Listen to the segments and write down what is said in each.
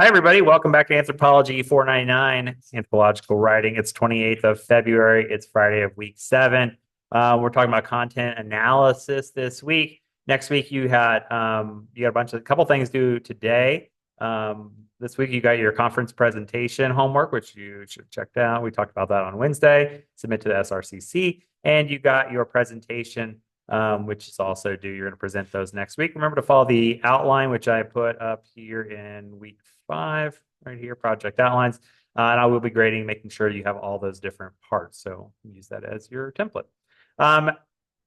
Hi, everybody. Welcome back to Anthropology 499, Anthropological Writing. It's 28th of February. It's Friday of week 7. We're talking about content analysis this week. Next week, you had a couple things due today. This week, you got your conference presentation homework, which you should check out. We talked about that on Wednesday. Submit to the SRCC. And you got your presentation which is also due. You're going to present those next week. Remember to follow the outline, which I put up here in week 5, right here, project outlines. And I will be grading, making sure you have all those different parts. So use that as your template.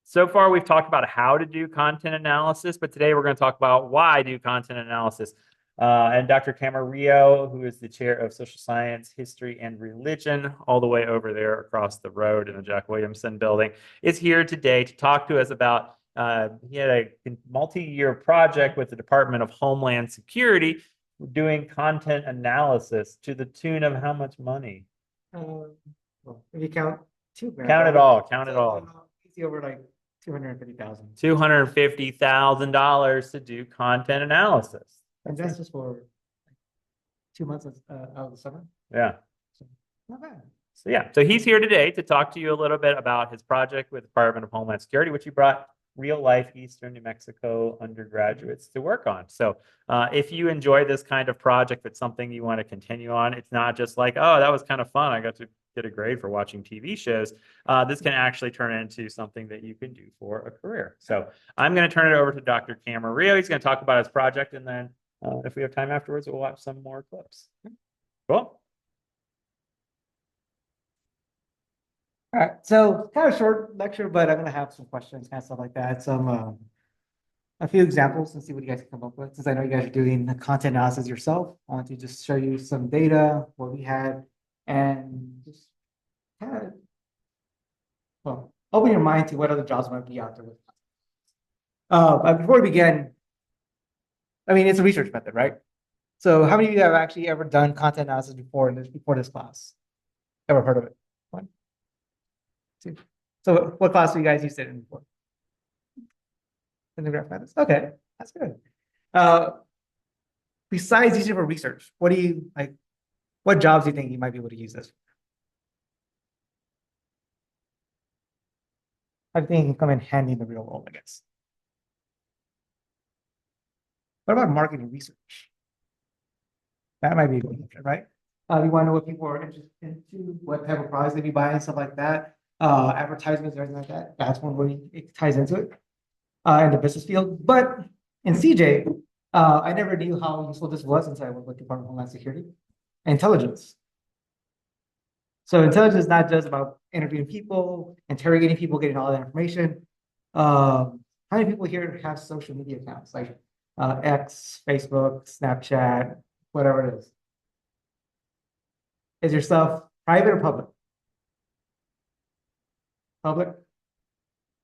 So far, we've talked about how to do content analysis, but today we're going to talk about why do content analysis. And Dr. Camarillo, who is the chair of social science, history, and religion, all the way over there across the road in the Jack Williamson building, is here today to talk to us about. He had a multi-year project with the Department of Homeland Security doing content analysis to the tune of how much money? Well, if you count two grants, Count it all. Count it all. easy over like 250,000. $250,000 to do content analysis. And that's just for 2 months out of the summer. Yeah. So, not bad. So he's here today to talk to you a little bit about his project with the Department of Homeland Security, which he brought real life Eastern New Mexico undergraduates to work on. So if you enjoy this kind of project, it's something you want to continue on. It's not just like, oh, that was kind of fun. I got to get a grade for watching TV shows. This can actually turn into something that you can do for a career. So I'm going to turn it over to Dr. Camarillo. He's going to talk about his project, and then if we have time afterwards, we'll watch some more clips. Cool. All right, so kind of short lecture, but I'm gonna have some questions, kind of stuff like that. A few examples and see what you guys can come up with. Since I know you guys are doing the content analysis yourself, I want to just show you some data, what we had, and just kind of, open your mind to what other jobs might be out there with. But before we begin, I mean, it's a research method, right? So how many of you have actually ever done content analysis before this class? Ever heard of it? One, two. So what class do you guys used it in before? In the graph methods? Okay, that's good. Besides using it for research, what do you like? What jobs do you think you might be able to use this for? I think it can come in handy in the real world, I guess. What about marketing research? That might be a good option, right? You want to know what people are interested into, what type of products they be buying, stuff like that. Advertisements, everything like that. That's one way it ties into it in the business field. But in CJ, I never knew how useful this was until I worked with the Department of Homeland Security. Intelligence. So intelligence is not just about interviewing people, interrogating people, getting all that information. How many people here have social media accounts like X, Facebook, Snapchat, whatever it is? Is your stuff private or public? Public.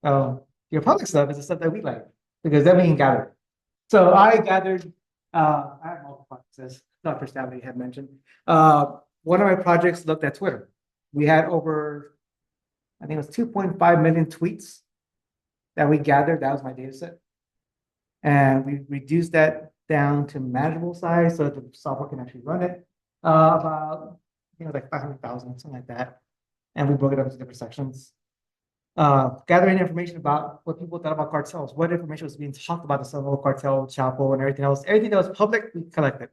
Your public stuff is the stuff that we like because then we can gather. So I gathered. I have multiple projects, as Dr. Stanley had mentioned. One of my projects looked at Twitter. We had over, I think it was 2.5 million tweets that we gathered. That was my data set. And we reduced that down to manageable size so that the software can actually run it. About, like 500,000, something like that. And we broke it up into different sections. Gathering information about what people thought about cartels, what information was being talked about the Sonora cartel, Chapo, and everything else. Everything that was public, we collected.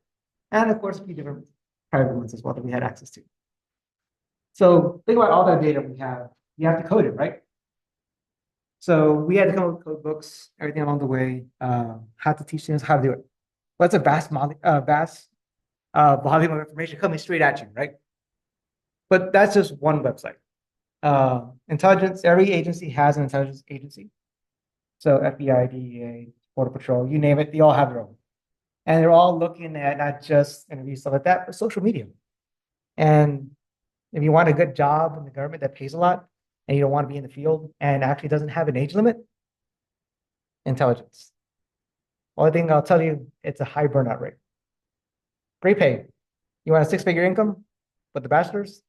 And of course, a few different private ones as well that we had access to. So think about all that data we have. You have to code it, right? So we had to come up with code books, everything along the way, how to teach students how to do it. Well, that's a vast volume of information coming straight at you, right? But that's just one website. Intelligence, every agency has an intelligence agency. So FBI, DEA, Border Patrol, you name it, they all have their own. And they're all looking at not just interviews, stuff like that, but social media. And if you want a good job in the government that pays a lot, and you don't want to be in the field and actually doesn't have an age limit, intelligence. Only thing I'll tell you, it's a high burnout rate. Great pay. You want a 6-figure income with the bachelor's?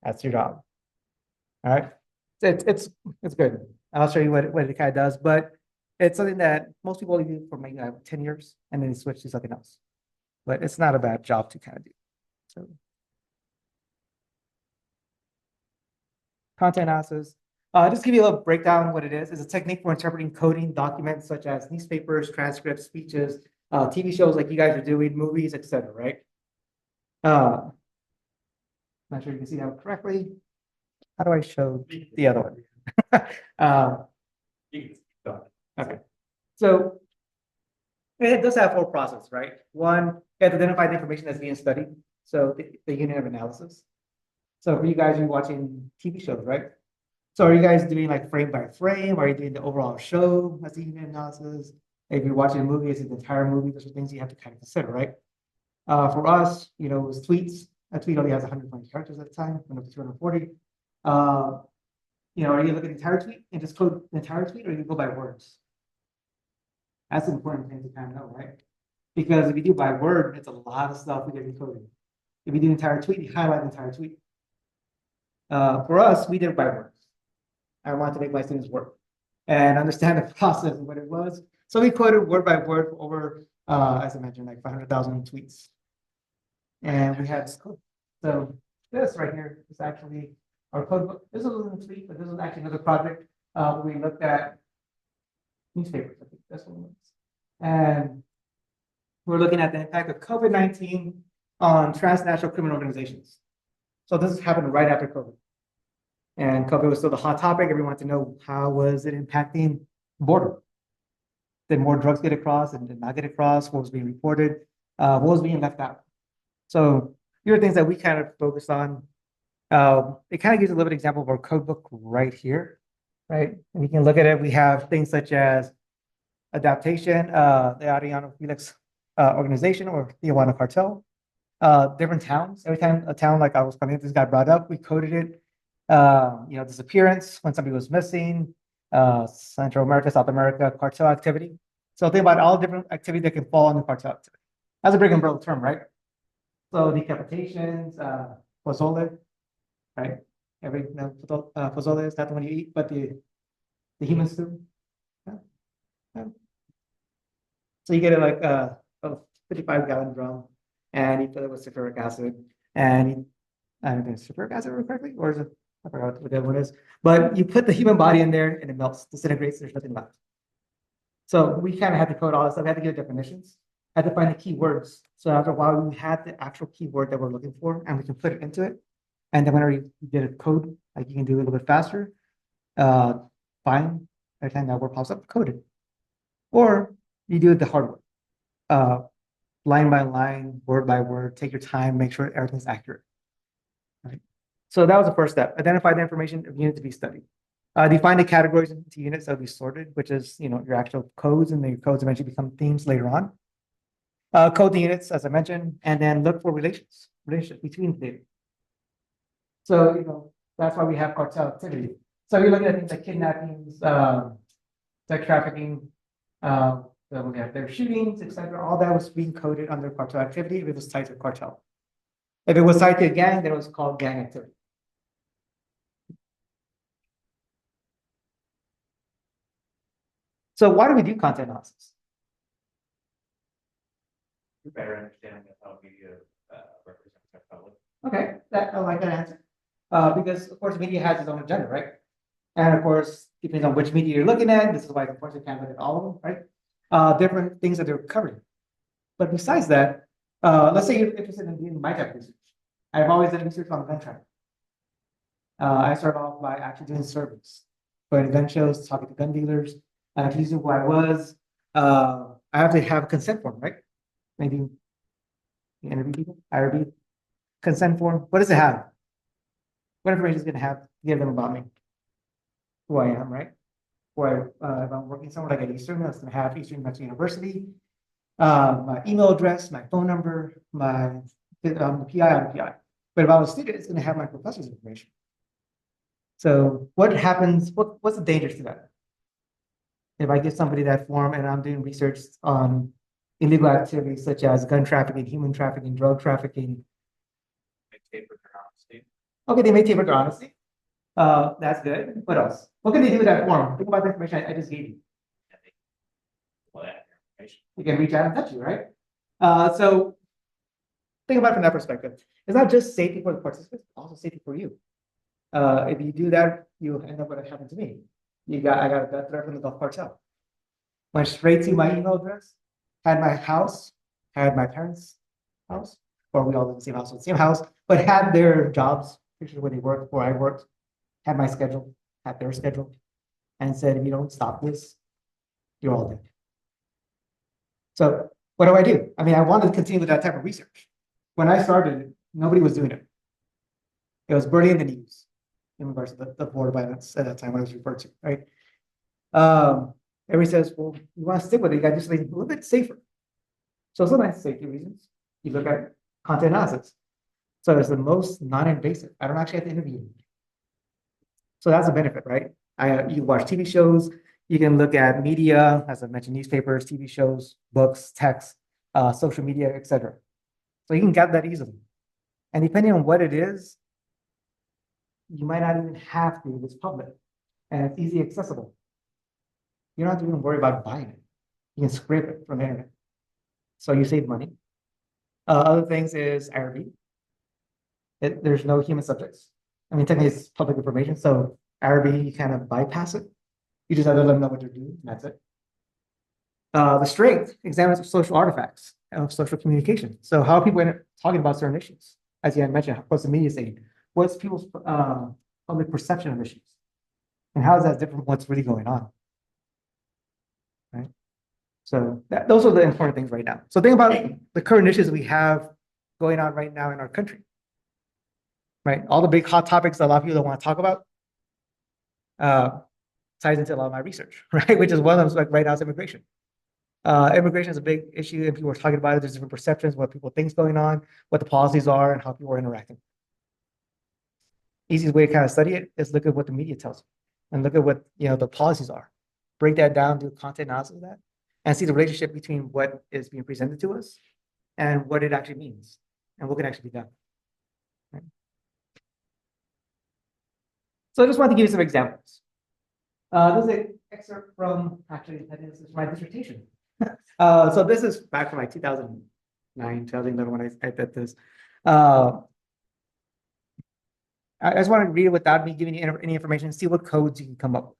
That's your job. All right. It's good. I'll show you what it kind of does, but it's something that most people do for maybe 10 years and then they switch to something else. but it's not a bad job to kind of do. So content analysis. Just give you a little breakdown of what it is. It's a technique for interpreting coding documents such as newspapers, transcripts, speeches, TV shows like you guys are doing, movies, etc. Right? Not sure you can see that correctly. How do I show the other one? Okay. So it does have 4 processes, right? One, you have to identify the information that's being studied. So the unit of analysis. So for you guys, you're watching TV shows, right? So are you guys doing like frame by frame? Are you doing the overall show as the unit analysis? If you're watching a movie, is it the entire movie? Those are things you have to kind of consider, right? For us, it was tweets. A tweet only has 120 characters at the time, went up to 240. Are you looking at the entire tweet and just code the entire tweet, or you go by words? That's an important thing to kind of know, right? Because if you do by word, it's a lot of stuff we get encoded. If you do the entire tweet, you highlight the entire tweet. For us, we did it by words. I wanted to make my students work and understand the process of what it was. So we coded word by word for over, as I mentioned, like 500,000 tweets. And we had this code. So this right here is actually our code book. This wasn't a tweet, but this was actually another project where we looked at newspapers. I think that's what it was. And we're looking at the impact of COVID-19 on transnational criminal organizations. So this happened right after COVID. And COVID was still the hot topic. Everyone wanted to know, how was it impacting the border? Did more drugs get across and did not get across? What was being reported? What was being left out? So here are things that we kind of focused on. It kind of gives a little bit example of our code book right here, right? And you can look at it. We have things such as adaptation, the Ariano Felix organization or Tijuana cartel, different towns. Every time a town like I was funny, this guy brought up, we coded it. Disappearance when somebody was missing, Central America, South America, cartel activity. So think about all different activity that can fall under cartel activity. That's a big umbrella term, right? So decapitations, pozole, right? Pozole is not the one you eat, but the human stew. Yeah. So you get it like a 55-gallon drum, and you fill it with sulfuric acid, and I don't think it's sulfuric acid correctly, or is it? I forgot what that one is. But you put the human body in there, and it melts, disintegrates. There's nothing left. So we kind of had to code all this stuff. We had to give definitions. Had to find the keywords. So after a while, we had the actual keyword that we're looking for, and we can put it into it. And then whenever you did a code, like you can do it a little bit faster, find every time that word pops up, code it. Or you do it the hard way. Line by line, word by word, take your time, make sure everything's accurate. Right. So that was the first step. Identify the information of unit to be studied. Define the categories into units that will be sorted, which is your actual codes, and then your codes eventually become themes later on. Code the units, as I mentioned, and then look for relations between the data. So that's why we have cartel activity. So you're looking at things like kidnappings, sex trafficking, we have their shootings, etc. All that was being coded under cartel activity if it was tied to cartel. If it was tied to a gang, then it was called gang activity. So why do we do content analysis? For better understanding of how media represents our public. Okay, I like that answer. Because of course media has its own agenda, right? And of course, depends on which media you're looking at. This is why, of course, you can't look at all of them, right? Different things that they're covering. But besides that, let's say you're interested in doing my type of research. I've always done research on gun trafficking. I started off by actually doing surveys, going to gun shows, talking to gun dealers, introducing who I was. I have to have a consent form, right? Maybe you interview people, IRB, consent form. What does it have? What information is going to have to give them about me? Who I am, right? Or if I'm working somewhere like at Eastern, that's going to have Eastern Metro University, my email address, my phone number, my PI on PI. But if I was a student, it's going to have my professor's information. So what happens? What's the dangers to that? If I give somebody that form and I'm doing research on illegal activities such as gun trafficking, human trafficking, drug trafficking. They taper their honesty. Okay, they may taper their honesty. That's good. What else? What can they do with that form? Think about the information I just gave you. You can reach out and touch you, right? So think about it from that perspective. It's not just safety for the participants, also safety for you. If you do that, you end up what happened to me. I got a death threat from the golf cartel. Went straight to my email address, had my house, had my parents' house, or we all live in the same house, but had their jobs, pictures where they worked, where I worked, had my schedule, had their schedule, and said, if you don't stop this, you're all dead. So what do I do? I mean, I wanted to continue with that type of research. When I started, nobody was doing it. It was burning in the news in regards to the border violence at that time when I was referred to, right? Everybody says, well, you want to stick with it, you got to do something a little bit safer. So sometimes safety reasons, you look at content analysis. So it's the most non-invasive. I don't actually have to interview you. So that's a benefit, right? You watch TV shows, you can look at media, as I mentioned, newspapers, TV shows, books, text, social media, etc. So you can get that easily. And depending on what it is, you might not even have to, it's public and it's easy accessible. You don't have to even worry about buying it. You can scrape it from the internet. So you save money. Other things is IRB. There's no human subjects. I mean, technically it's public information. So IRB, you kind of bypass it. You just have to let them know what they're doing. And that's it. The strength examines social artifacts of social communication. So how are people talking about certain issues? As you had mentioned, what's the media saying? What's people's public perception of issues? And how is that different from what's really going on? Right? So those are the important things right now. So think about the current issues we have going on right now in our country. Right? All the big hot topics that a lot of people don't want to talk about ties into a lot of my research, right? Which is one of them, like right now is immigration. Immigration is a big issue and people are talking about it. There's different perceptions, what people think is going on, what the policies are, and how people are interacting. Easiest way to kind of study it is look at what the media tells you and look at what the policies are. Break that down, do content analysis of that, and see the relationship between what is being presented to us and what it actually means and what can actually be done. Right? So I just wanted to give you some examples. This is an excerpt from, actually, this is my dissertation. So this is back from like 2009, 2011 when I did this. I just want to read it without me giving you any information, see what codes you can come up with.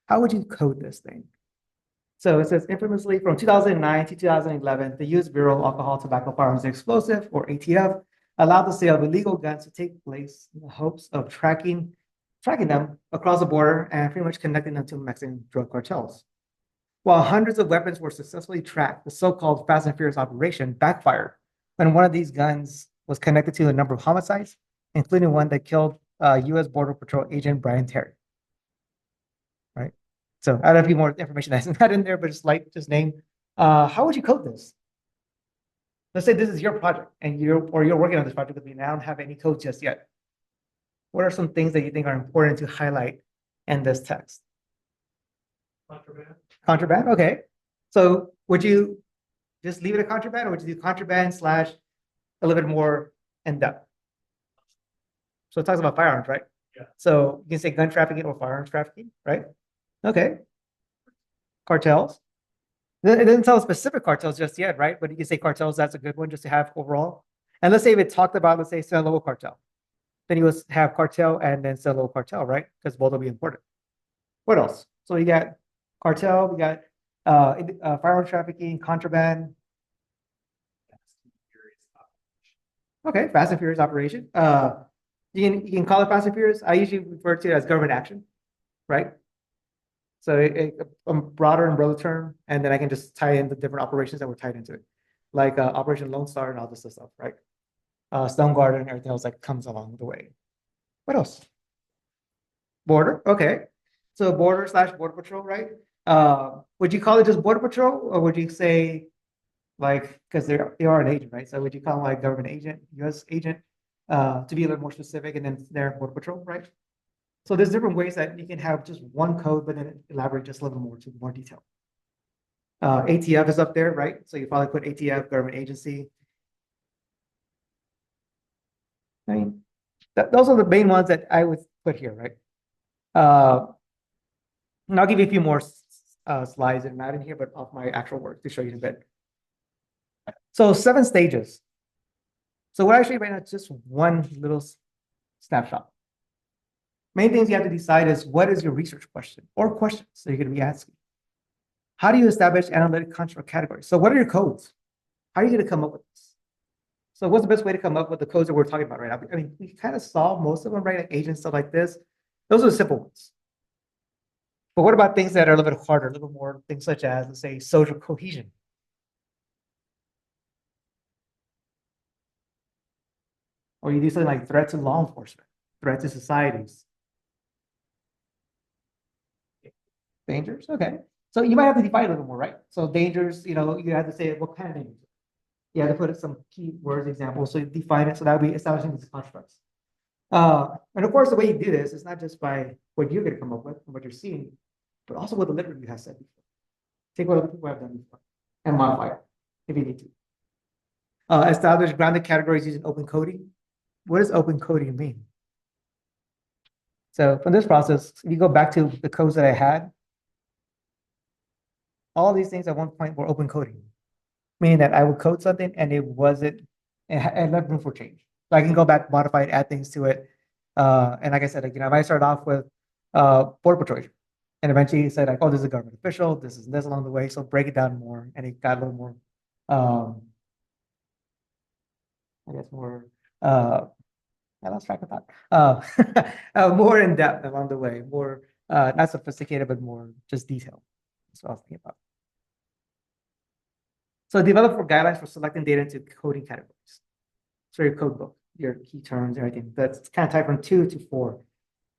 How would you code this thing? So it says, infamously, from 2009 to 2011, the U.S. Bureau of Alcohol, Tobacco, Firearms, and Explosive, or ATF, allowed the sale of illegal guns to take place in the hopes of tracking them across the border and pretty much connecting them to Mexican drug cartels. While hundreds of weapons were successfully tracked, the so-called Fast and Furious operation backfired when one of these guns was connected to a number of homicides, including one that killed U.S. Border Patrol agent Brian Terry. Right. So I don't have any more information that's not in there, but just name. How would you code this? Let's say this is your project and you're working on this project, but you don't have any code just yet. What are some things that you think are important to highlight in this text? Contraband. Contraband, okay. So would you just leave it at contraband, or would you do contraband / a little bit more in depth? So it talks about firearms, right? Yeah. So you can say gun trafficking or firearms trafficking, right? Okay. Cartels. It doesn't tell specific cartels just yet, right? But you can say cartels, that's a good one just to have overall. And let's say if it talked about, let's say, Sinaloa cartel, then you would have cartel and then Sinaloa cartel, right? Because both will be important. What else? So you got cartel, we got firearms trafficking, contraband. Okay, Fast and Furious operation. You can call it Fast and Furious. I usually refer to it as government action, right? So a broader umbrella term, and then I can just tie in the different operations that were tied into it, like Operation Lone Star and all this stuff, right? Stone Garden and everything else that comes along the way. What else? Border, okay. So border / border patrol, right? Would you call it just border patrol, or would you say, like, because they are an agent, right? So would you call them like government agent, U.S. agent, to be a little more specific, and then they're border patrol, right? So there's different ways that you can have just one code, but then elaborate just a little more to more detail. ATF is up there, right? So you probably put ATF, government agency. I mean, those are the main ones that I would put here, right? And I'll give you a few more slides that are not in here, but off my actual work to show you in a bit. So 7 stages. So what I show you right now is just one little snapshot. Main things you have to decide is what is your research question or questions that you're going to be asking? How do you establish analytic construct categories? So what are your codes? How are you going to come up with this? So what's the best way to come up with the codes that we're talking about right now? I mean, we kind of saw most of them, right? Like agents, stuff like this. Those are the simple ones. But what about things that are a little bit harder, a little bit more, things such as, let's say, social cohesion? Or you do something like threat to law enforcement, threat to societies. Dangers, okay. So you might have to define a little more, right? So dangers, you have to say what kind of dangers. You have to put some keywords examples. So you define it. So that would be establishing these constructs. And of course, the way you do this is not just by what you're going to come up with and what you're seeing, but also what the literature has said before. Take what other people have done before and modify it if you need to. Establish grounded categories using open coding. What does open coding mean? So from this process, if you go back to the codes that I had, all these things at one point were open coding, meaning that I would code something and it left room for change. So I can go back, modify it, add things to it. And like I said, I might start off with Border Patrol agent, and eventually say like, oh, this is a government official, this is this along the way. So break it down more, and it got a little more, I guess more, I lost track of that. More in depth along the way, more not sophisticated, but more just detailed. That's what I was thinking about. So develop for guidelines for selecting data into coding categories. So your code book, your key terms, everything. That's kind of type from 2 to 4.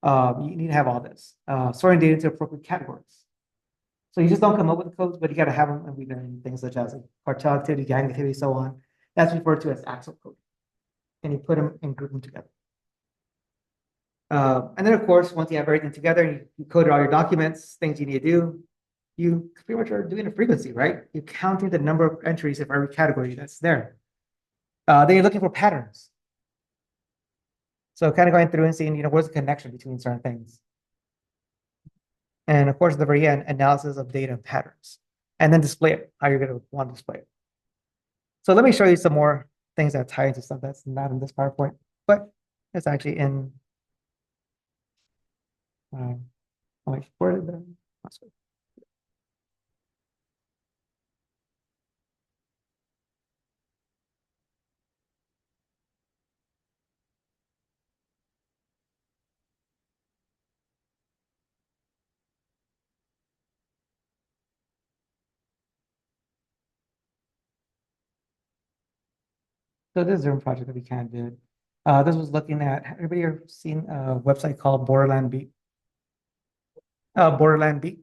You need to have all this. Sorting data into appropriate categories. So you just don't come up with the codes, but you got to have them, and we've done things such as cartel activity, gang activity, so on. That's referred to as axle coding. And you put them and group them together. And then, of course, once you have everything together, you coded all your documents, things you need to do, you pretty much are doing a frequency, right? You're counting the number of entries of every category that's there. Then you're looking for patterns. So kind of going through and seeing, what's the connection between certain things. And of course, at the very end, analysis of data patterns. And then display it, how you're going to want to display it. So let me show you some more things that tie into stuff that's not in this PowerPoint, but it's actually in where did the So this Zoom project that we kind of did. This was looking at, everybody ever seen a website called Borderland Beat? Borderland Beat.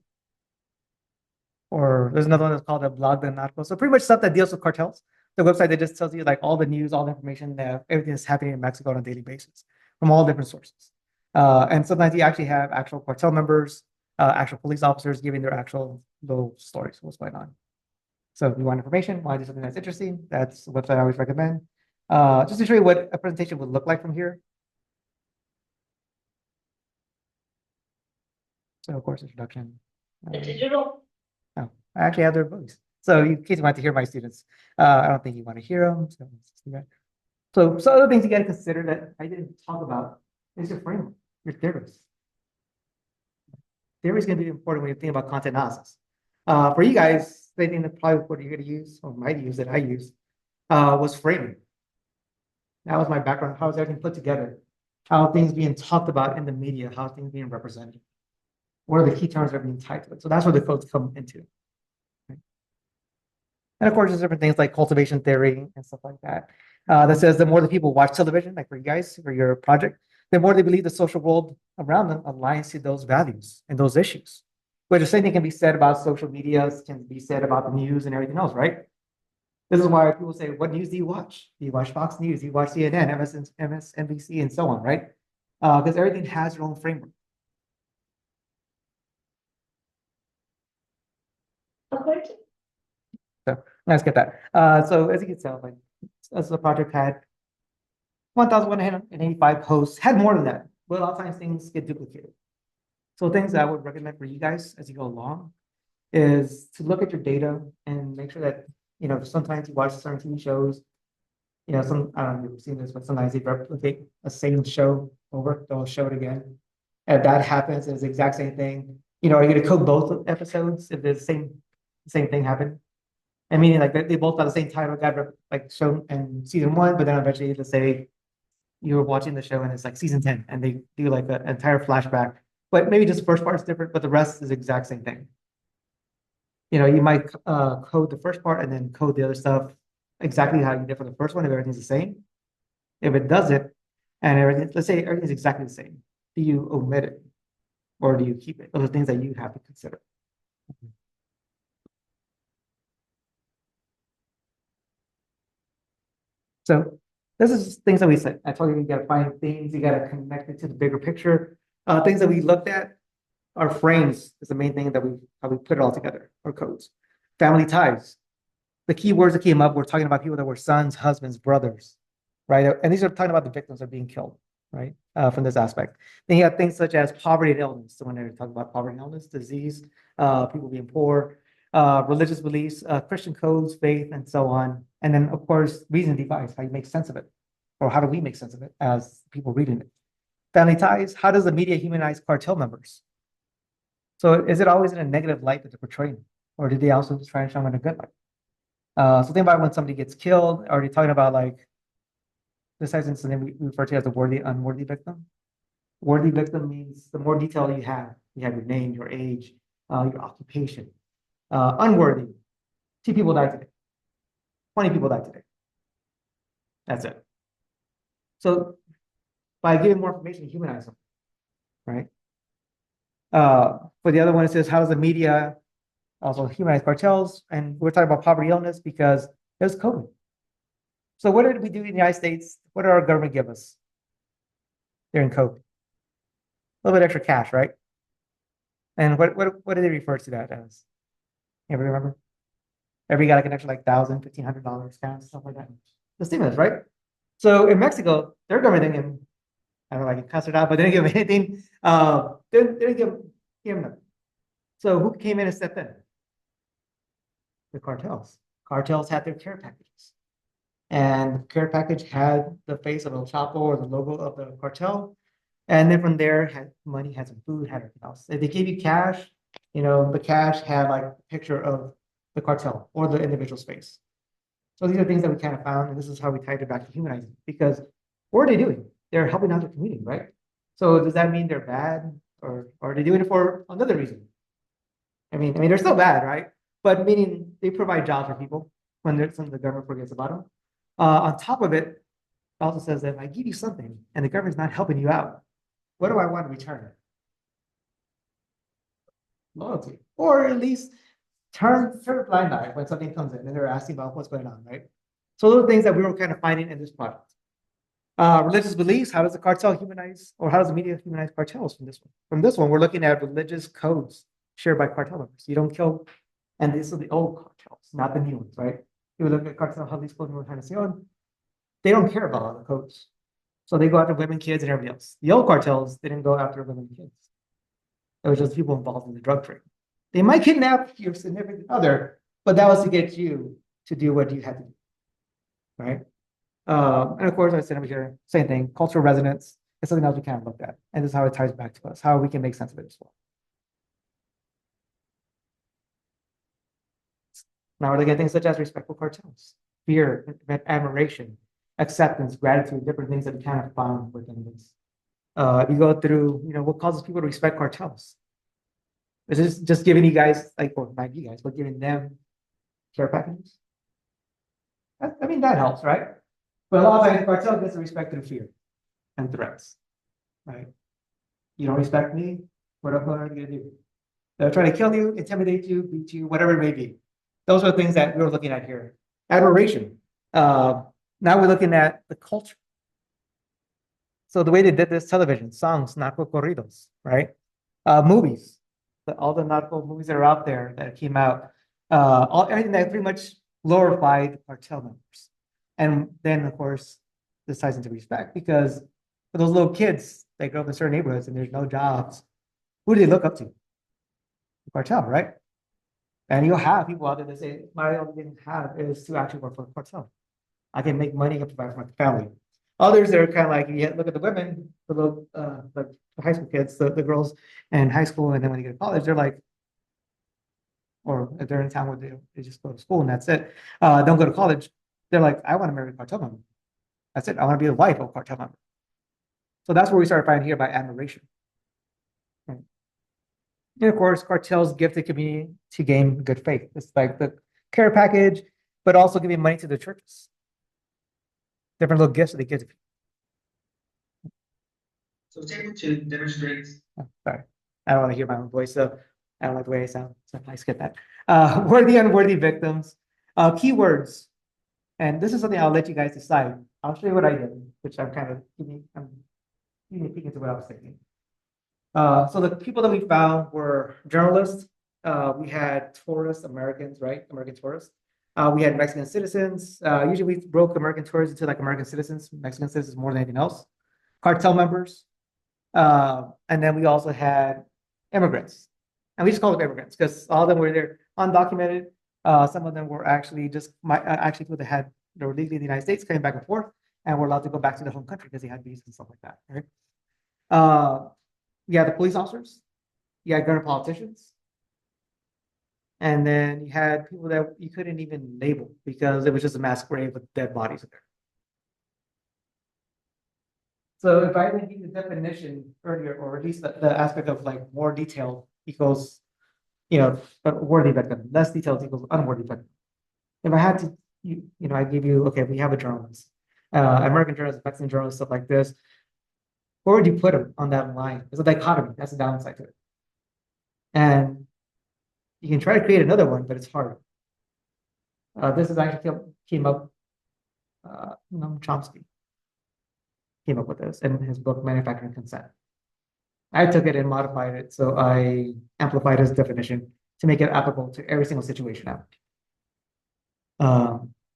Or there's another one that's called a blog the narco. So pretty much stuff that deals with cartels. The website that just tells you like all the news, all the information, everything that's happening in Mexico on a daily basis from all different sources. And sometimes you actually have actual cartel members, actual police officers giving their actual little stories, what's going on. So if you want information, want to do something that's interesting, that's a website I always recommend. Just to show you what a presentation would look like from here. So of course, introduction. Digital. Oh, I actually have their voice. So in case you want to hear my students, I don't think you want to hear them. So some other things you got to consider that I didn't talk about is your framework, your theories. Theory is going to be important when you think about content analysis. For you guys, the thing that probably what you're going to use or might use that I use was framing. That was my background. How is everything put together? How things being talked about in the media? How things being represented? What are the key terms that are being tied to it? So that's where the codes come into. Right? And of course, there's different things like cultivation theory and stuff like that. That says the more the people watch television, like for you guys, for your project, the more they believe the social world around them aligns to those values and those issues. But the same thing can be said about social media, can be said about the news and everything else, right? This is why people say, what news do you watch? Do you watch Fox News? Do you watch CNN, MSNBC, and so on, right? Because everything has their own framework. Okay. So let's get that. So as you can tell, like as the project had 1,185 posts, had more than that, but a lot of times things get duplicated. So things that I would recommend for you guys as you go along is to look at your data and make sure that, sometimes you watch certain TV shows You know, I don't know if you've seen this, but sometimes they replicate a same show over, they'll show it again. If that happens, it's the exact same thing. You know, are you gonna code both episodes if the same thing happened? I mean, like they both have the same title, got like shown in season one, but then eventually let's say you were watching the show and it's like season 10 and they do like an entire flashback, but maybe just the first part is different, but the rest is the exact same thing. You know, you might code the first part and then code the other stuff exactly how you did for the first one if everything's the same. If it doesn't, and everything, let's say everything's exactly the same, do you omit it or do you keep it? Those are things that you have to consider. So this is things that we said. I told you got to find things, you got to connect it to the bigger picture. Things that we looked at, our frames is the main thing that how we put it all together, our codes. Family ties. The key words that came up, we're talking about people that were sons, husbands, brothers, right? And these are talking about the victims that are being killed, right? From this aspect. Then you have things such as poverty and illness. So when they're talking about poverty and illness, disease, people being poor, religious beliefs, Christian codes, faith, and so on. And then, of course, reason device, how you make sense of it, or how do we make sense of it as people reading it? Family ties, how does the media humanize cartel members? So is it always in a negative light that they're portraying, or did they also try and show them in a good light? So think about when somebody gets killed, are they talking about like this instance we refer to as a worthy, unworthy victim? Worthy victim means the more detail you have your name, your age, your occupation. Unworthy, 2 people died today, 20 people died today. That's it. So by giving more information, you humanize them, right? For the other one, it says, how does the media also humanize cartels? And we're talking about poverty illness because there's COVID. So what did we do in the United States? What did our government give us during COVID? A little bit extra cash, right? And what do they refer to that as? Anybody remember? Everybody got like an extra like $1,000, $1,500 cash, stuff like that. The stimulus, right? So in Mexico, their government didn't give, I don't know, like cuss it out, but they didn't give anything. They didn't give them. So who came in and stepped in? The cartels. Cartels had their care packages. And the care package had the face of El Chapo or the logo of the cartel. And then from there, had money, had some food, had everything else. If they gave you cash, you know, the cash had like a picture of the cartel or the individual's face. So these are things that we kind of found, and this is how we tied it back to humanizing. Because what are they doing? They're helping out the community, right? So does that mean they're bad, or are they doing it for another reason? I mean, they're still bad, right? But meaning they provide jobs for people when the government forgets about them. On top of it, also says that if I give you something and the government's not helping you out, what do I want in return? Loyalty, or at least turn a blind eye when something comes in and they're asking about what's going on, right? So those are things that we were kind of finding in this project. Religious beliefs, how does the cartel humanize, or how does the media humanize cartels from this one? From this one, we're looking at religious codes shared by cartel members. You don't kill, and these are the old cartels, not the new ones, right? You look at cartel Jalisco and Organización, they don't care about all the codes. So they go after women, kids, and everybody else. The old cartels didn't go after women and kids. It was just people involved in the drug trade. They might kidnap your significant other, but that was to get you to do what you had to do, right? And of course, I said over here, same thing, cultural resonance is something else we kind of looked at. And this is how it ties back to us, how we can make sense of it as well. Now we're looking at things such as respectful cartels, fear, admiration, acceptance, gratitude, different things that we kind of found within this. You go through, you know, what causes people to respect cartels? Is this just giving you guys, like, well, not you guys, but giving them care packages? I mean, that helps, right? But a lot of times, cartel gets respect through fear and threats, right? You don't respect me, what are you going to do? They'll try to kill you, intimidate you, beat you, whatever it may be. Those are things that we're looking at here. Admiration. Now we're looking at the culture. So the way they did this, television, songs, narco corridos, right? Movies, all the narco movies that are out there that came out, everything that pretty much glorified cartel members. And then, of course, this ties into respect because for those little kids that grow up in certain neighborhoods and there's no jobs, who do they look up to? The cartel, right? And you'll have people out there that say, my only thing to have is to actually work for the cartel. I can make money, I can provide for my family. Others, they're kind of like, you look at the women, the little, like the high school kids, the girls in high school, and then when they get to college, they're like, or if they're in town where they just go to school and that's it. Don't go to college. They're like, I want to marry a cartel member. That's it. I want to be the wife of a cartel member. So that's where we start finding here by admiration. Right? And of course, cartels give the community to gain good faith. It's like the care package, but also giving money to the churches. Different little gifts that they give to people. So table two demonstrates. Oh, sorry, I don't want to hear my own voice, so I don't like the way I sound. So I skip that. Worthy, unworthy victims. Keywords. And this is something I'll let you guys decide. I'll show you what I did, which I'm giving a peek into what I was thinking. So the people that we found were journalists. We had tourists, Americans, right? American tourists. We had Mexican citizens. Usually we broke American tourists into like American citizens, Mexican citizens more than anything else. Cartel members. And then we also had immigrants. And we just call them immigrants because all of them were there undocumented. Some of them were actually actually people that they were legally in the United States, coming back and forth, and were allowed to go back to their home country because they had visas and stuff like that, right? You had the police officers, you had government politicians, and then you had people that you couldn't even label because it was just a mass grave with dead bodies in there. So if I didn't give the definition earlier, or at least the aspect of like more detail equals, a worthy victim, less details equals unworthy victim. If I had to, I give you, okay, we have a journalist, American journalist, Mexican journalist, stuff like this. Where would you put them on that line? It's a dichotomy. That's the downside to it. And you can try to create another one, but it's hard. This is actually came up, Chomsky came up with this in his book, Manufacturing Consent. I took it and modified it, so I amplified his definition to make it applicable to every single situation out.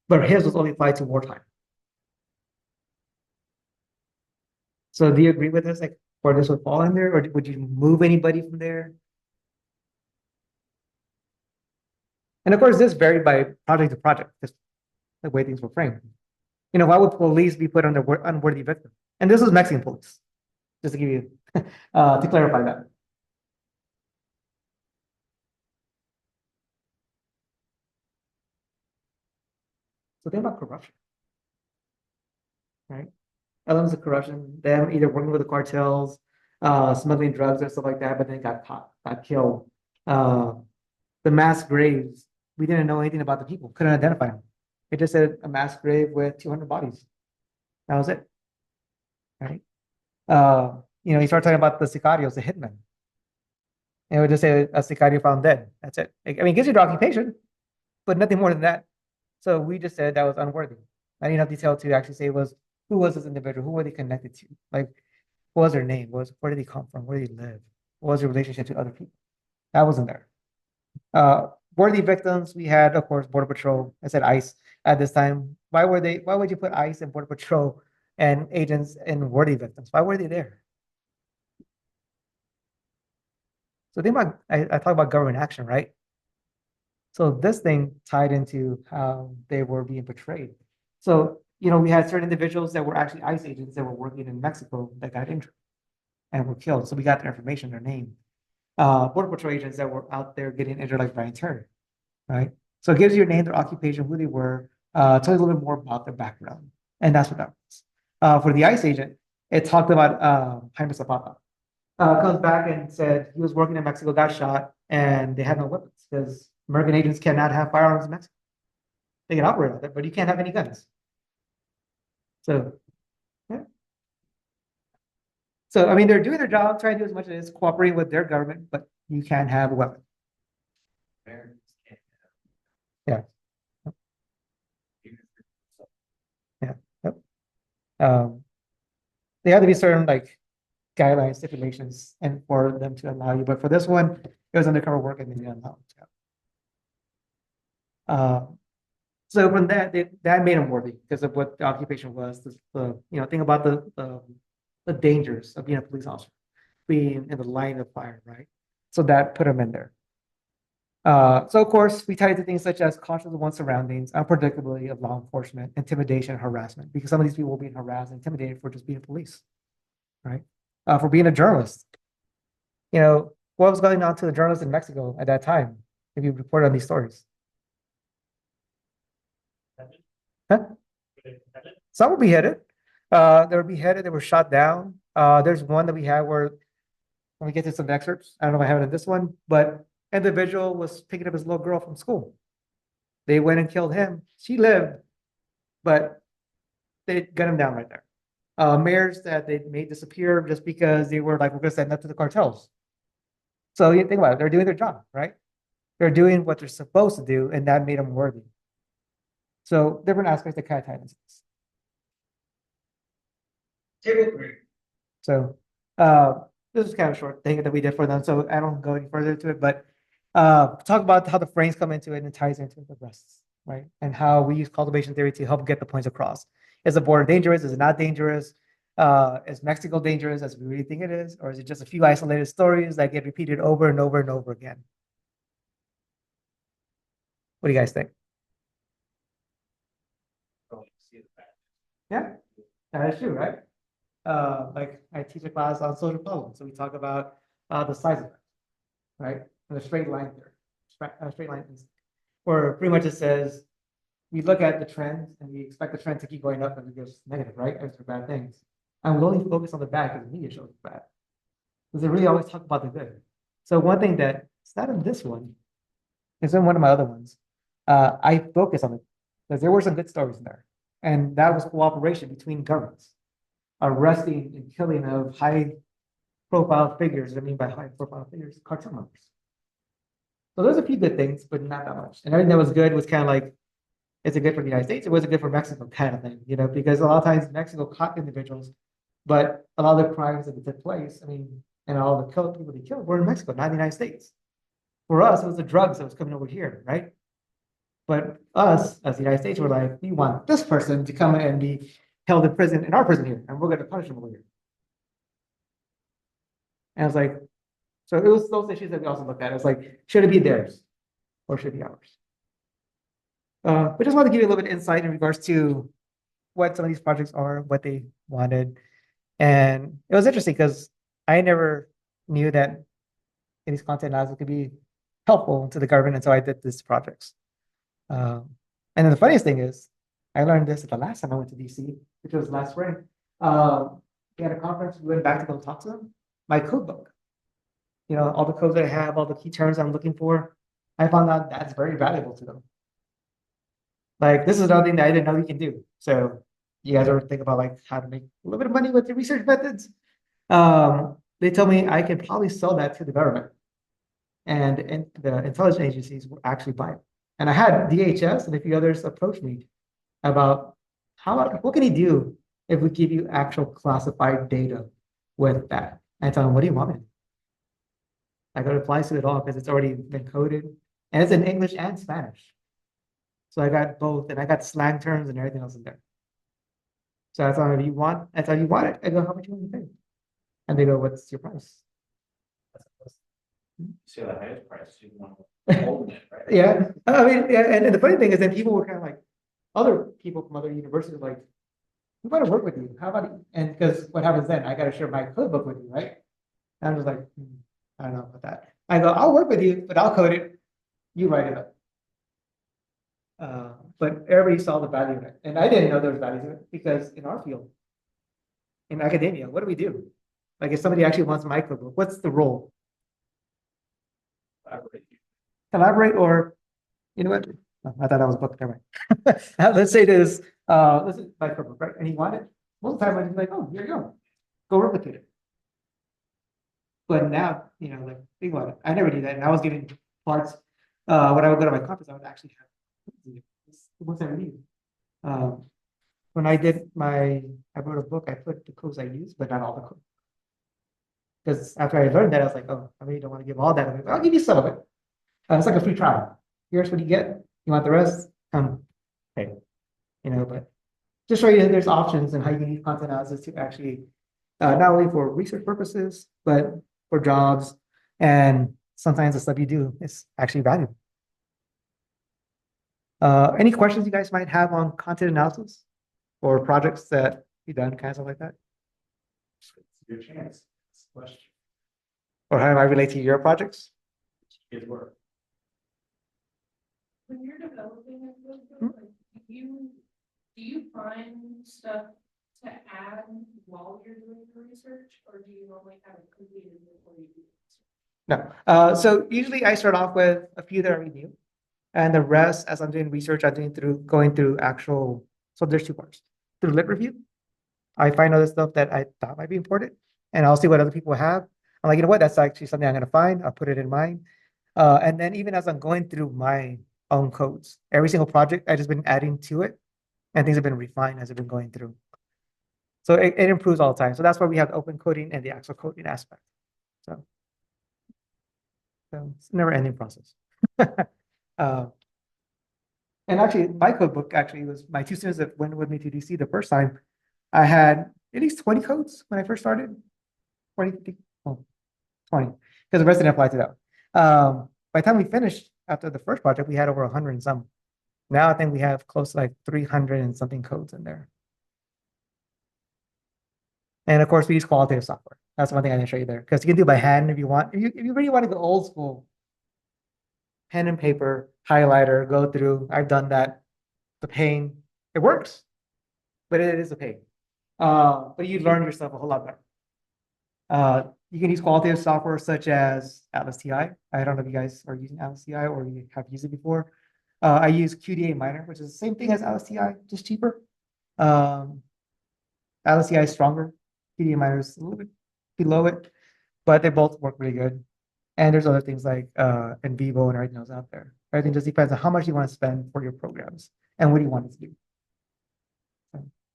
But his was only applied to wartime. So do you agree with this? Like, where this would fall in there, or would you move anybody from there? And of course, this varied by project to project, just the way things were framed. Why would police be put under unworthy victim? And this was Mexican police, just to give you, to clarify that. So think about corruption, right? Elements of corruption, them either working with the cartels, smuggling drugs and stuff like that, but then got caught, got killed. The mass graves, we didn't know anything about the people, couldn't identify them. It just said a mass grave with 200 bodies. That was it, right? You start talking about the sicarios, the hitmen. And it would just say a sicario found dead. That's it. I mean, it gives you the occupation, but nothing more than that. So we just said that was unworthy. I didn't have detail to actually say who was this individual? Who were they connected to? Like, what was their name? Where did they come from? Where did they live? What was their relationship to other people? That wasn't there. Worthy victims, we had, of course, Border Patrol. I said ICE at this time. Why would you put ICE and Border Patrol and agents in worthy victims? Why were they there? So I talk about government action, right? So this thing tied into how they were being portrayed. So, we had certain individuals that were actually ICE agents that were working in Mexico that got injured and were killed. So we got their information, their name. Border Patrol agents that were out there getting injured, like Brian Terry, right? So it gives you your name, their occupation, who they were, tells you a little bit more about their background. And that's what that was. For the ICE agent, it talked about Jaime Zapata. Comes back and said he was working in Mexico, got shot, and they had no weapons because American agents cannot have firearms in Mexico. They can operate with it, but you can't have any guns. So, yeah. So, I mean, they're doing their job, trying to do as much as cooperating with their government, but you can't have a weapon. Yeah. Yeah. Yep. They have to be certain like guidelines, stipulations, and for them to allow you. But for this one, it was undercover work and they didn't allow it. So from that made him worthy because of what the occupation was. Think about the dangers of being a police officer, being in the line of fire, right? So that put him in there. So of course, we tie it to things such as caution of one's surroundings, unpredictability of law enforcement, intimidation, harassment, because some of these people will be harassed and intimidated for just being police, right? For being a journalist. What was going on to the journalists in Mexico at that time if you report on these stories? Huh? Some were beheaded. They were beheaded, they were shot down. There's one that we have where when we get to some excerpts, I don't know if I have it in this one, but individual was picking up his little girl from school. They went and killed him. She lived, but they got him down right there. Mayors that they made disappear just because they were like, we're gonna send that to the cartels. So you think about it, they're doing their job, right? They're doing what they're supposed to do, and that made them worthy. So different aspects that kind of tie into this. Table 3. So this is kind of a short thing that we did for them, so I don't go any further into it, but talk about how the frames come into it and it ties into the rests, right? And how we use cultivation theory to help get the points across. Is the border dangerous? Is it not dangerous? Is Mexico dangerous as we really think it is? Or is it just a few isolated stories that get repeated over and over and over again? What do you guys think? Yeah, that is true, right? Like I teach a class on social problems, so we talk about the size of it, right? And the straight line there, straight line is, where pretty much it says we look at the trends and we expect the trend to keep going up and it goes negative, right? As for bad things, and we'll only focus on the bad because the media shows the bad, because they really always talk about the good. So one thing that it's not in this one, it's in one of my other ones. I focus on it because there were some good stories in there, and that was cooperation between governments, arresting and killing of high-profile figures. I mean by high-profile figures, cartel members. So there's a few good things, but not that much. And everything that was good was kind of like, is it good for the United States or was it good for Mexico kind of thing, because a lot of times Mexico caught individuals, but a lot of the crimes that took place, I mean, and all the people they killed were in Mexico, not in the United States. For us, it was the drugs that was coming over here, right? But us, as the United States, were like, we want this person to come and be held in prison in our prison here, and we're going to punish them over here. And I was like, so it was those issues that we also looked at. It's like, should it be theirs or should it be ours? But just want to give you a little bit of insight in regards to what some of these projects are, what they wanted. And it was interesting because I never knew that these content analysis could be helpful to the government until I did these projects. And then the funniest thing is, I learned this the last time I went to DC, which was last spring. We had a conference, we went back to go talk to them. My code book, all the codes that I have, all the key terms I'm looking for, I found out that's very valuable to them. Like, this is another thing that I didn't know you can do. So you guys ever think about like how to make a little bit of money with your research methods? They told me I could probably sell that to the government, and the intelligence agencies will actually buy it. And I had DHS and a few others approach me about what can he do if we give you actual classified data with that? I tell them, what do you want me to do? I got applies to it all because it's already been coded and it's in English and Spanish. So I got both, and I got slang terms and everything else in there. So I thought, if you want, I thought you want it. I go, how much you want to pay? And they go, what's your price? So the highest price you want to hold it, right? Yeah, I mean, yeah, and the funny thing is that people were kind of like, other people from other universities were like, we want to work with you. How about you? And because what happens then? I got to share my code book with you, right? And I was like, I don't know about that. I go, I'll work with you, but I'll code it. You write it up. But everybody saw the value in it. And I didn't know there was value to it because in our field, in academia, what do we do? Like if somebody actually wants my code book, what's the role? Collaborate or, you know what? Oh, I thought that was a book. Never mind. Let's say this, this is my code book, right? And he wanted it. Most of the time I'd be like, oh, here you go. Go replicate it. But now, like think about it. I never did that. And I was giving parts, when I would go to my conference, I would actually have once I read. When I wrote a book, I put the codes I use, but not all the code. Because after I learned that, I was like, oh, I really don't want to give all that away. I'll give you some of it. It's like a free trial. Here's what you get. You want the rest? Okay. But just show you that there's options and how you can use content analysis to actually, not only for research purposes, but for jobs and sometimes the stuff you do is actually valuable. Any questions you guys might have on content analysis or projects that you've done, kind of stuff like that? It's your chance. It's a question. Or how I relate to your projects? Good work. When you're developing a code, Hmm? like, do you find stuff to add while you're doing the research, or do you normally have it completed before you do it? No. So usually I start off with a few that I review, and the rest, as I'm doing research, I'm doing through going through actual. So there's two parts. Through lit review, I find other stuff that I thought might be important, and I'll see what other people have. I'm like, you know what? That's actually something I'm gonna find. I'll put it in mine. And then even as I'm going through my own codes, every single project I just been adding to it, and things have been refined as I've been going through. So it improves all the time. So that's why we have the open coding and the actual coding aspect. So, it's a never ending process. Uh, and actually, my code book actually was my two students that went with me to DC the first time. I had at least 20 codes when I first started. 20, 50, oh, 20, because the rest didn't apply to that. By the time we finished after the first project, we had over 100 and some. Now I think we have close to like 300 and something codes in there. And of course, we use qualitative software. That's one thing I didn't show you there, because you can do it by hand if you want. If you really want to go old school, pen and paper, highlighter, go through. I've done that. The pain, it works, but it is a pain. But you learn yourself a whole lot better. You can use qualitative software such as Atlas TI. I don't know if you guys are using Atlas TI or you have used it before. I use QDA Miner, which is the same thing as Atlas TI, just cheaper. Atlas TI is stronger. QDA Miner is a little bit below it, but they both work really good. And there's other things like in Vivo and everything else out there. Everything just depends on how much you want to spend for your programs and what do you want it to do.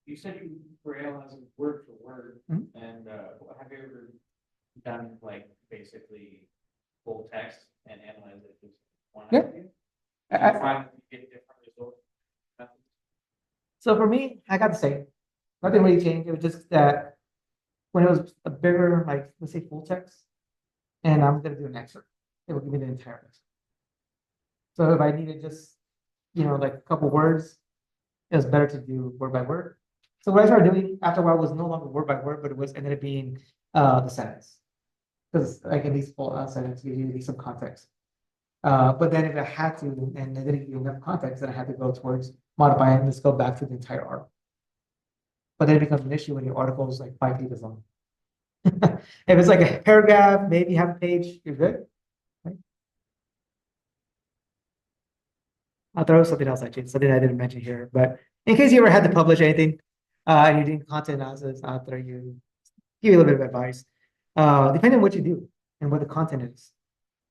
You said you were analyzing word for word, Mhm. and have you ever done like basically full text and analyze it just one Yeah. idea? Do you find that you get different results? So for me, I got the same. Nothing really changed. It was just that when it was a bigger, like let's say full text, and I'm gonna do an excerpt, it will give me the entire text. So if I needed just, like a couple words, it was better to do word by word. So what I started doing after a while was no longer word by word, but it was ended up being the sentence. Because I can at least full sentence give you at least some context. But then if I had to, and I didn't give enough context, then I had to go towards modify it and just go back to the entire article. But then it becomes an issue when your article is like 5 pages long. If it's like a paragraph, maybe half a page, you're good. Right? I'll throw something else at you, something I didn't mention here. But in case you ever had to publish anything, and you're doing content analysis out there, you give you a little bit of advice. Depending on what you do and what the content is.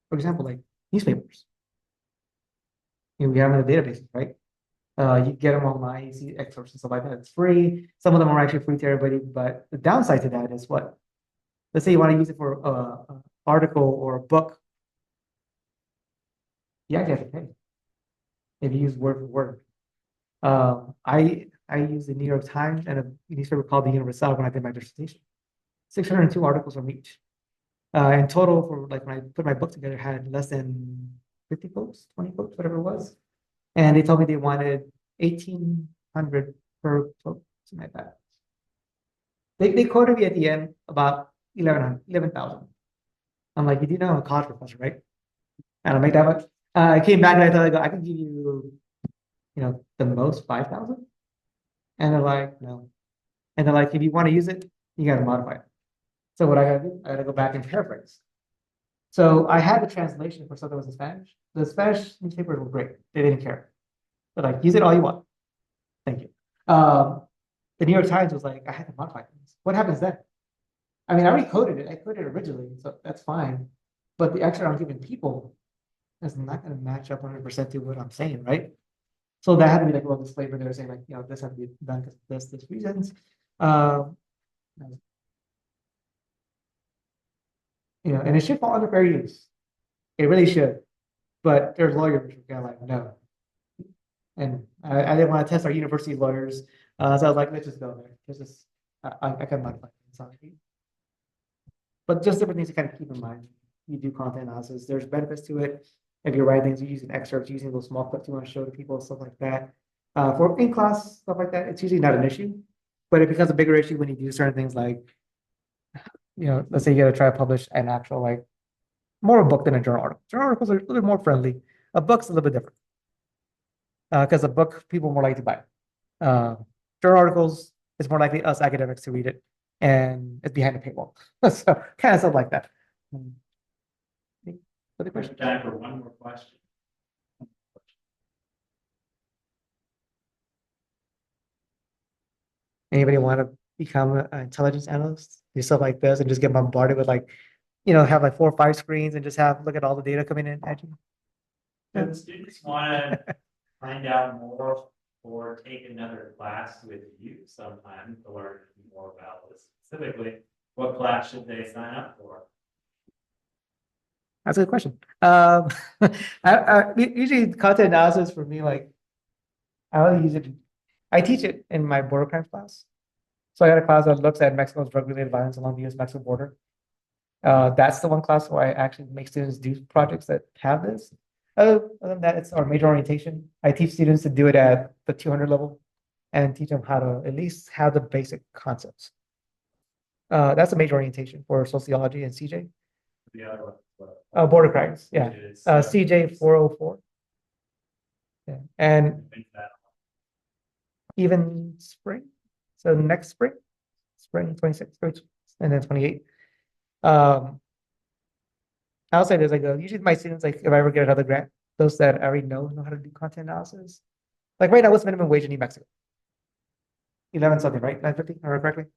For example, like newspapers. We have them in the databases, right? You get them online, you see excerpts and stuff like that. It's free. Some of them are actually free to everybody, but the downside to that is what? Let's say you want to use it for an article or a book. You actually have to pay if you use word for word. I use the New York Times and a newspaper called the Universal when I did my dissertation. 602 articles from each. In total, for like when I put my book together, I had less than 50 quotes, 20 quotes, whatever it was. And they told me they wanted 1,800 per quote, something like that. They quoted me at the end about 11,000. I'm like, you do know I'm a college professor, right? I don't make that much. I came back and I thought, I can give you, the most 5,000. And they're like, no. And they're like, if you want to use it, you got to modify it. So what I got to do, I got to go back and paraphrase. So I had the translation for something that was in Spanish. The Spanish newspapers were great. They didn't care. They're like, use it all you want. Thank you. The New York Times was like, I had to modify things. What happens then? I mean, I already coded it. I coded it originally, so that's fine. But the extra I'm giving people is not going to match up 100% to what I'm saying, right? So that had to be like a little disclaimer there saying like, this has to be done because this reasons. And it should fall under fair use. It really should. But there's lawyers who are like, no. And I didn't want to test our university lawyers. So I was like, let's just go there. I can modify things on it. But just different things to kind of keep in mind. you do content analysis. There's benefits to it. If you're writing things, you're using excerpts, using those small clips you want to show to people, stuff like that. For in-class stuff like that, it's usually not an issue, but it becomes a bigger issue when you do certain things like, let's say you got to try to publish an actual like more a book than a journal article. Journal articles are a little bit more friendly. A book's a little bit different because a book people are more likely to buy. Journal articles, it's more likely us academics to read it, and it's behind a paywall. So kind of stuff like that. Other question? Time for one more question. Anybody want to become an intelligence analyst? Do stuff like this and just get bombarded with like, have like 4 or 5 screens and just look at all the data coming in at you. If students want to find out more or take another class with you sometime to learn more about this specifically, what class should they sign up for? That's a good question. Usually content analysis for me, like I only use it. I teach it in my border crimes class. So I got a class that looks at Mexico's drug-related violence along the U.S.-Mexico border. That's the one class where I actually make students do projects that have this. Other than that, it's our major orientation. I teach students to do it at the 200 level and teach them how to at least have the basic concepts. That's a major orientation for sociology and CJ. The other one. Border crimes, yeah. CJ 404. Yeah, and even spring. So next spring 26, and then 28. Outside there's usually my students, like if I ever get another grant, those that I already know how to do content analysis. Like right now, what's minimum wage in New Mexico? 11 something, right? 950, if I remember correctly.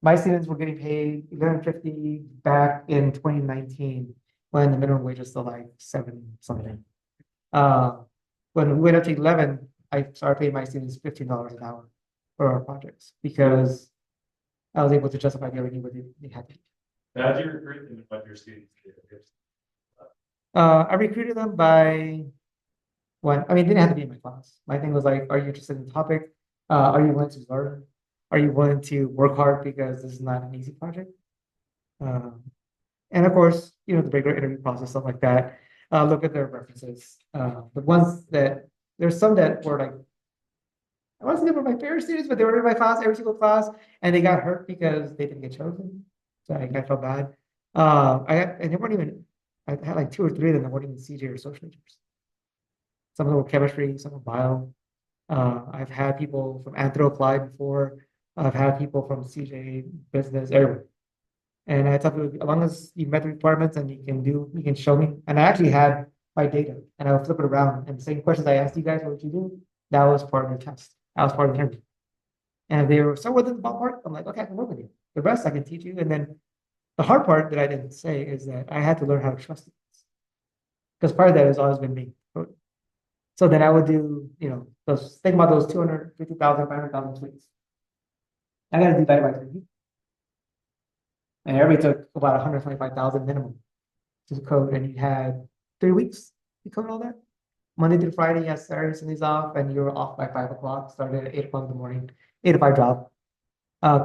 My students were getting paid 11.50 back in 2019 when the minimum wage was still like 7 something. When we went up to 11, I started paying my students $15 an hour for our projects because I was able to justify everything what they had to do. How did you recruit them and what your students did? I recruited them by they didn't have to be in my class. My thing was like, are you interested in the topic? Are you willing to learn? Are you willing to work hard because this is not an easy project? And of course, the regular interview process, stuff like that. Look at their references. The ones that there's some that were like, I want to say they were my favorite students, but they were in my class, every single class, and they got hurt because they didn't get chosen. So I kind of felt bad. And they weren't even, I had like 2 or 3 of them that weren't even CJ or social majors. Some of them were chemistry, some were bio. I've had people from Anthro apply before. I've had people from CJ business, everywhere. And I tell people, as long as you met the requirements and you can show me. And I actually had my data and I would flip it around and the same questions I asked you guys, what would you do? That was part of the test. That was part of the interview. And if they were so within the ballpark, I'm like, okay, I can work with you. The rest I can teach you. And then the hard part that I didn't say is that I had to learn how to trust it. Because part of that has always been me. So then I would do, think about those 250,000, 500,000 tweets. I got to do that by 3 people. And everybody took about 125,000 minimum to code, and you had 3 weeks to code all that. Monday through Friday, you had Saturday, Sundays off, and you were off by 5 o'clock, started at 8 o'clock in the morning, 8 to 5 job,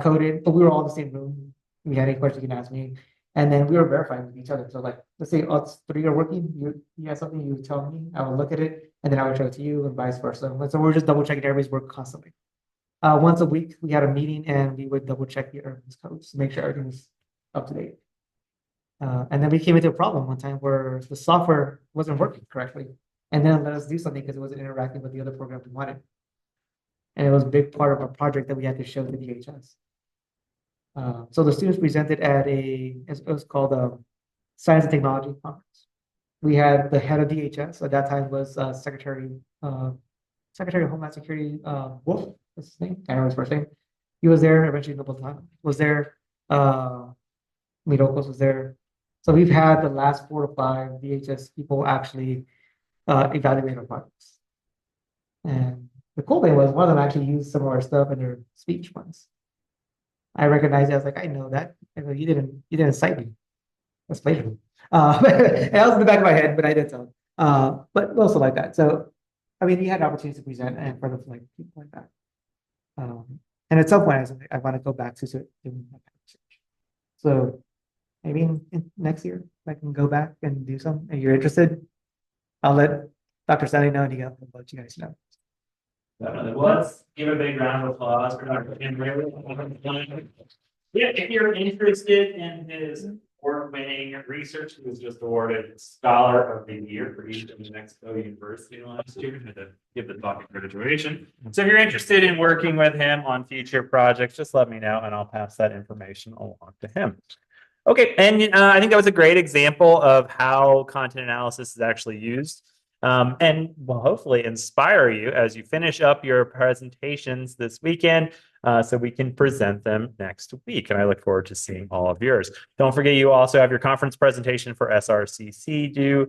coded, but we were all in the same room. We had any questions you can ask me. And then we were verifying with each other. So like, let's say us 3 are working, you have something, you tell me, I will look at it, and then I would show it to you and vice versa. So we're just double checking everybody's work constantly. Once a week, we had a meeting and we would double check everyone's codes to make sure everything's up to date. And then we came into a problem one time where the software wasn't working correctly. And then let us do something because it wasn't interacting with the other program we wanted. And it was a big part of our project that we had to show to DHS. So the students presented at it was called a Science and Technology Conference. We had the head of DHS at that time was Secretary of Homeland Security, Wolf, that's his name, I don't know his first name. He was there, eventually Noble Time was there, Midokos was there. So we've had the last 4 to 5 DHS people actually evaluate our projects. And the cool thing was one of them actually used some of our stuff in their speech once. I recognized it. I was like, I know that. I go, you didn't cite me. That's plagiarism. It was in the back of my head, but I did tell him. But also like that. So, I mean, you had opportunities to present in front of like people like that. And at some point, I want to go back to doing that kind of research. So, maybe in next year, I can go back and do some, if you're interested. I'll let Dr. Stanley know and he'll let you guys know. Definitely. Well, let's give a big round of applause for Dr. Henry. Yeah, if you're interested in his award-winning research, he was just awarded Scholar of the Year for East New Mexico University last year. Had to give the talk at graduation. So if you're interested in working with him on future projects, just let me know and I'll pass that information along to him. Okay, and I think that was a great example of how content analysis is actually used. And will hopefully inspire you as you finish up your presentations this weekend so we can present them next week. And I look forward to seeing all of yours. Don't forget, you also have your conference presentation for SRCC due.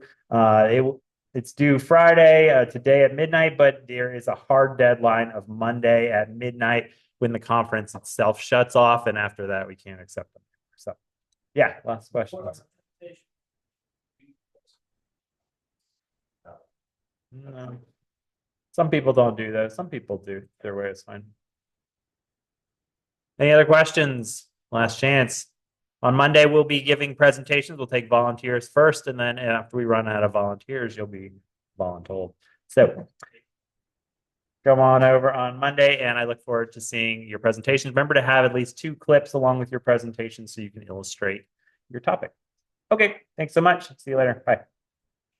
It's due Friday, today at midnight, but there is a hard deadline of Monday at midnight when the conference itself shuts off. And after that, we can't accept them. So, yeah, last question. No. Some people don't do that. Some people do. Their way is fine. Any other questions? Last chance. On Monday, we'll be giving presentations. We'll take volunteers first, and then after we run out of volunteers, you'll be voluntold. So come on over on Monday, and I look forward to seeing your presentations. Remember to have at least 2 clips along with your presentation so you can illustrate your topic. Okay, thanks so much. See you later. Bye.